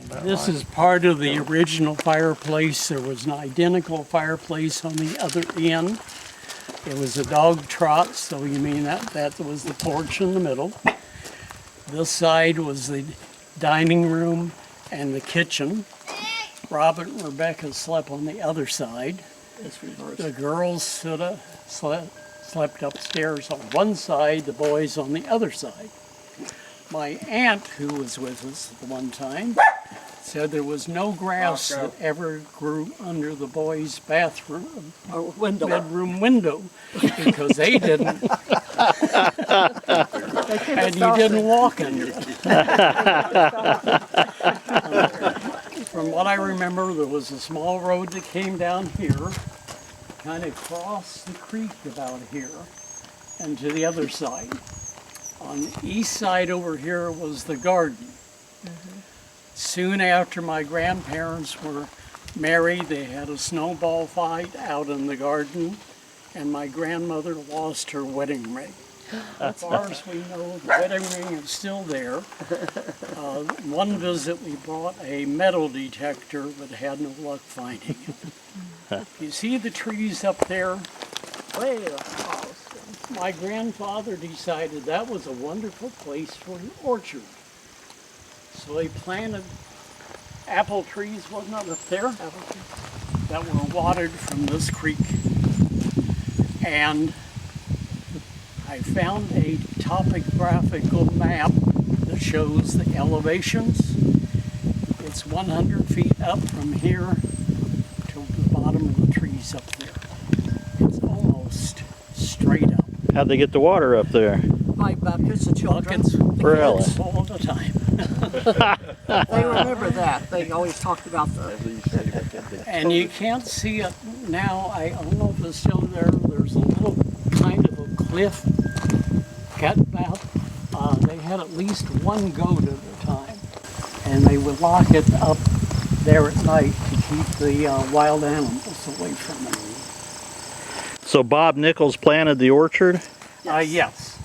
This is part of the original fireplace. There was an identical fireplace on the other end. It was a dog trot, so you mean that was the porch in the middle. This side was the dining room and the kitchen. Robert and Rebecca slept on the other side. The girls slept upstairs on one side, the boys on the other side. My aunt, who was with us at one time, said there was no grass that ever grew under the boys' bathroom or bedroom window because they didn't, and you didn't walk under it. From what I remember, there was a small road that came down here, kind of crossed the creek about here, and to the other side. On the east side over here was the garden. Soon after my grandparents were married, they had a snowball fight out in the garden, and my grandmother lost her wedding ring. As far as we know, the wedding ring is still there. One visit we brought a metal detector, but had no luck finding it. You see the trees up there? Way across. My grandfather decided that was a wonderful place for an orchard. So he planted apple trees, wasn't it up there? That were watered from this creek. And I found a topographical map that shows the elevations. It's 100 feet up from here to the bottom of the trees up there. It's almost straight up. How'd they get the water up there? By buckets of children. Really? All the time. They remember that. They always talked about the... And you can't see it now. I don't know if it's still there. There's a little kind of a cliff cut about. They had at least one goat at a time. And they would lock it up there at night to keep the wild animals away from it. So Bob Nickles planted the orchard? Yes.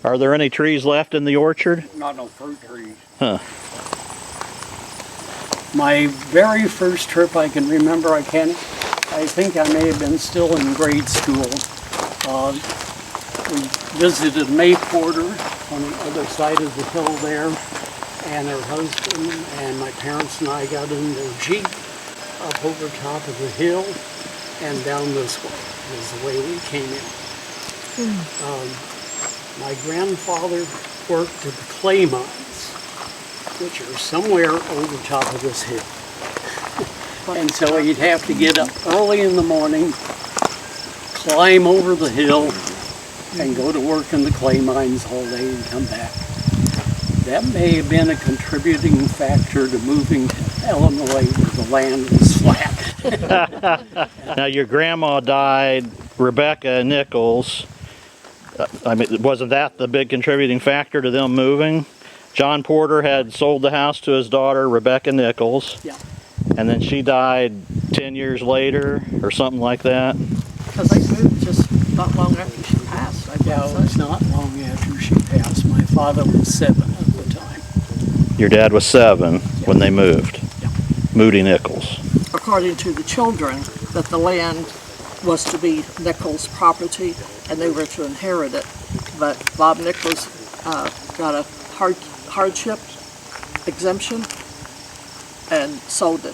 Are there any trees left in the orchard? Not no fruit trees. Huh. My very first trip I can remember, I think I may have been still in grade school. We visited May Porter on the other side of the hill there, and her husband and my parents and I got in their Jeep up over top of the hill and down this way is the way we came in. My grandfather worked at the clay mines, which are somewhere over top of this hill. And so he'd have to get up early in the morning, climb over the hill, and go to work in the clay mines all day and come back. That may have been a contributing factor to moving to Illinois where the land was flat. Now your grandma died, Rebecca Nickles. I mean, wasn't that the big contributing factor to them moving? John Porter had sold the house to his daughter, Rebecca Nickles. Yeah. And then she died 10 years later or something like that. Because they moved just not long after she passed, I Yeah, guess. it was not long after she passed. My father was 7 at the time. Your dad was 7 when they moved. Yeah. Moody Nickles. According to the children, that the land was to be Nichols' property and they were to inherit it. But Bob Nickles got a hardship exemption and sold it.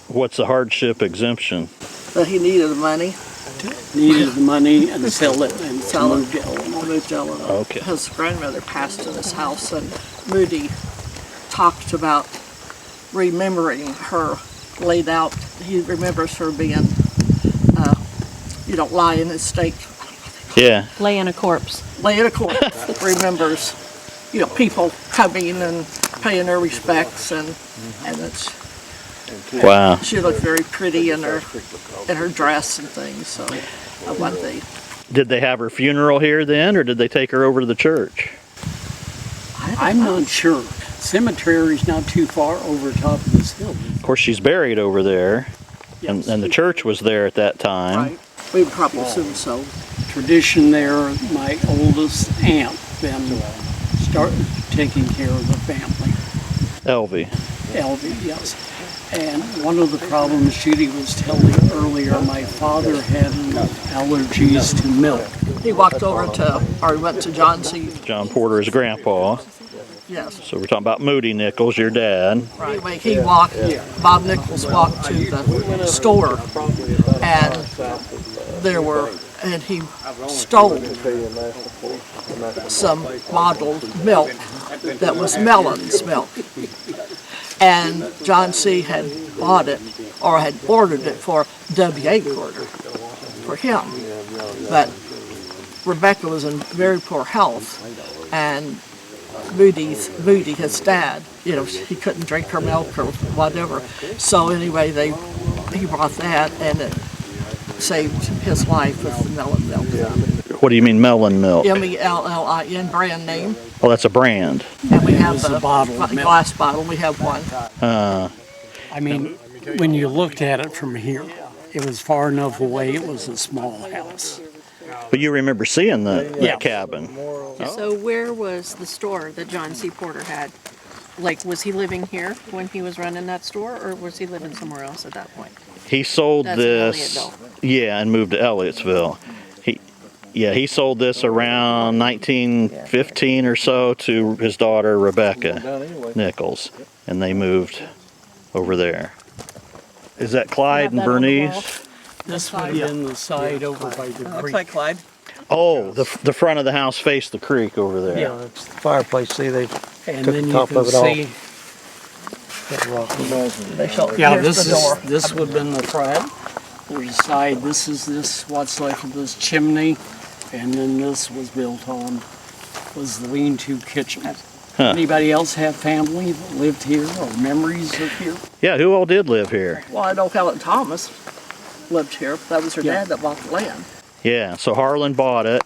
What's the hardship exemption? But he needed the money. Needed the money and sell it and Sell it. moved to Illinois. Moved to Illinois. Okay. His grandmother passed in his house, and Moody talked about remembering her laid out. He remembers her being, lie in his state. Yeah. Lay in a corpse. Lay in a corpse. Remembers, people coming and paying their respects, and it's. Wow. She looked very pretty in her dress and things. So, what they. Did they have her funeral here then, or did they take her over to the church? I'm not sure. Cemetery's not too far over top of this hill. Of course, she's buried over there, Yes. and the church was there at that time. Right. We would probably assume so. Tradition there, my oldest aunt then started taking care of the family. Elvie. LD, yes. And one of the problems Judy was telling earlier, my father had allergies to milk. He walked over to, or he went to John C. John Porter's grandpa. Yes. So we're talking about Moody Nickles, your dad. Anyway, he walked, Bob Nickles walked to the store, and he stole some bottled milk that was Melon's milk. And John C. had bought it, or had ordered it for W.A. Porter, for him. But Rebecca was in very poor health, and Moody, his dad, he couldn't drink her milk or whatever. So anyway, he brought that, and it saved his life with the melon milk. What do you mean melon milk? MELLIN, brand name. Oh, that's a brand. And we have a bottle of milk. glass bottle. We have one. I mean, when you looked at it from here, it was far enough away, it was a small house. But you remember seeing that Yeah. cabin? So where was the store that John C. Porter had? Like, was he living here when he was running that store, or was he living somewhere else at that point? He sold That's in this, Elliotteville. yeah, and moved to Elliottesville. He sold this around 1915 or so to his daughter Rebecca Nickles, and they moved over there. Is that Clyde and that on the wall? Bernice? This would have been the side over by the Looks creek. like Clyde. Oh, the front of the house faced the creek over there. Yeah. It's the fireplace. See, they And took then the you top can of it off. see, They show, yeah, here's the door. this would have been the front. There's a side, this is what's left of this chimney, and then this was built on, was the lean-to kitchen. Huh. Anybody else have family that lived here or memories of here? Yeah, who all did live here? Well, I know Helen Thomas lived here. That was her Yeah. dad that bought the land. Yeah, so Harlan bought it.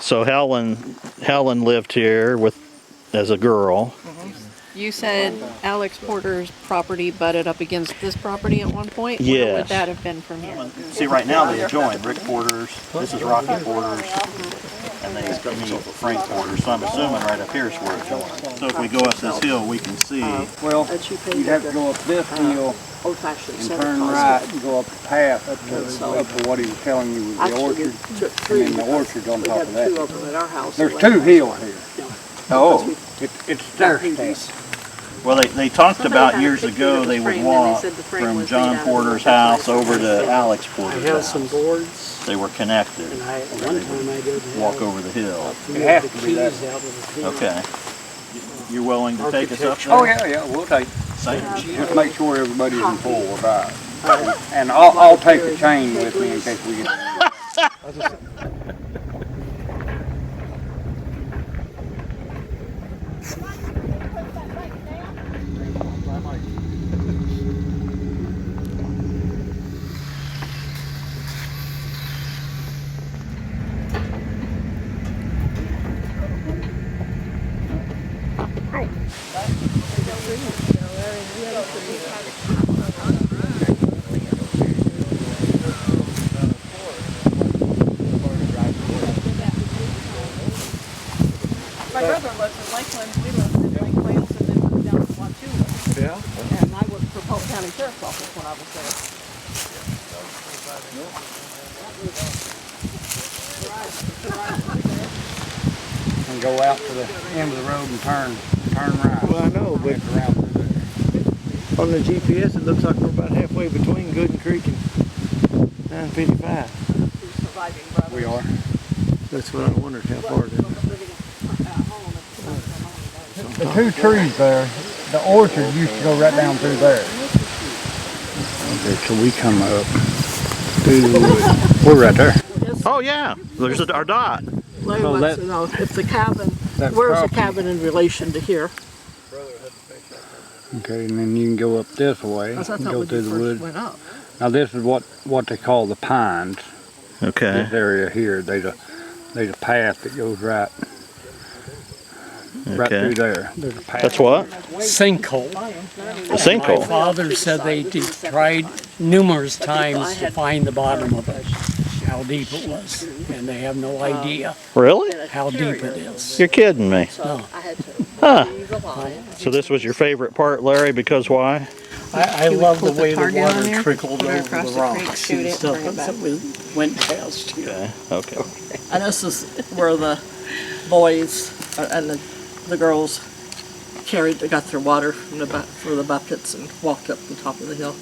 So Helen lived here as a girl. You said Alex Porter's property butted up against this property at one point? Where Yes. would that have been from here? See, right now they adjoin. Rick Porter's, this is Rocky Porter's, and they meet Frank Porter. So I'm assuming right up here is where it joins. So if we go up this hill, we can see. Well, That you paid you'd have to go up this hill old-fashioned and Santa turn Claus. right and go up the path up to what he was telling you was the Actually, orchard, we took and three. then the orchard's on We top have of two that. of them at our house. There's two hills here. Oh. It's stair steps. Well, they talked Somebody about had a years picture ago that they was would framed, and they walk said the frame from was John made out of Porter's wood. house over to Alex I Porter's have house. some boards, They were connected. and at one time I did Walk over the hill. few It has of the to be that. keys out of the field. Okay. You're willing to take us up there? Oh yeah, we'll take. Same. Just make sure everybody's in full ride. And I'll take the chain with me in case we get. My brother lived in Lakeland. We lived in Lake Wales and then moved down to Wauchula. Yeah. And I worked for Polk County Sheriff's Office when I was there. And go out to the end of the road and turn right. Well, I know, but Head around through there. on the GPS, it looks like we're about halfway between Gooden Creek and 955. Surviving brother. We are. That's what I wondered, how far it is. The two trees there, the orchard used to go right down through there. Okay, so we come up to, we're right there. Oh yeah, there's our dot. Larry So wants that- to know if the cabin, that where's the property- cabin in relation to here? Okay, and then you can go up this way, Because I and thought go when through you the first woods. went up. Now this is what they call the pines. Okay. This area here, there's a path that goes right through Okay. there. There's a path. That's what? Sinkhole. A My sinkhole. father said they tried numerous times to find the bottom of it, how deep it was, and they have no idea Really? how deep it is. You're kidding me. So I had to He's alive. So this was your favorite part, Larry, because why? I would love the put the way the target on water there, trickled put it over across the the creek, rocks shoot and it, and stuff bring it back. that went past here. Okay. And this is where the boys and the girls got their water from for the buckets and walked up the top of the hill.